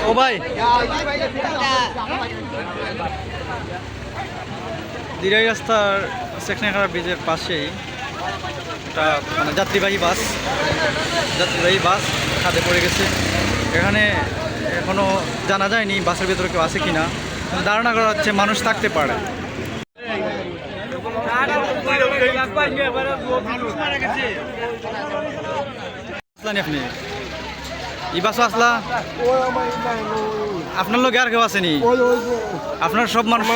ও ভাই দিরাই রাস্তার সেকনেখাড়া ব্রিজের পাশেই একটা মানে যাত্রীবাহী বাস খাদে পড়ে গেছে। এখানে এখনো জানা যায়নি বাসের ভেতরে কেউ আছে কিনা, ধারণা করা হচ্ছে মানুষ থাকতে পারে। আপনি এই বাসও আসলা, আপনার লোক আর কেউ আসেনি? আপনার সব মানুষ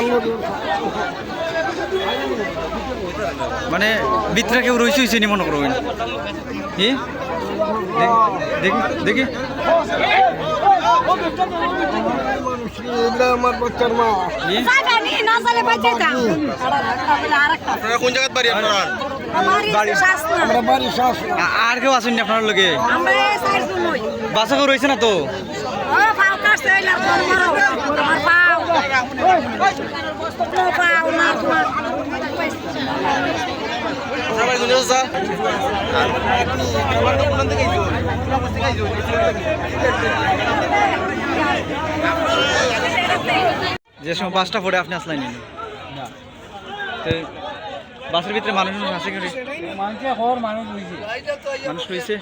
মানে ভিতরে কেউ রয়েছে নি মনে করবেন? কি দেখি দেখি আর কেউ আসেননি আপনার লোকে? বাসা কেউ রয়েছে না তো? যে সময় বাসটা পড়ে আপনি আসলেন বাসের ভিতরে মানুষ আছে কি? মানুষ রয়েছে।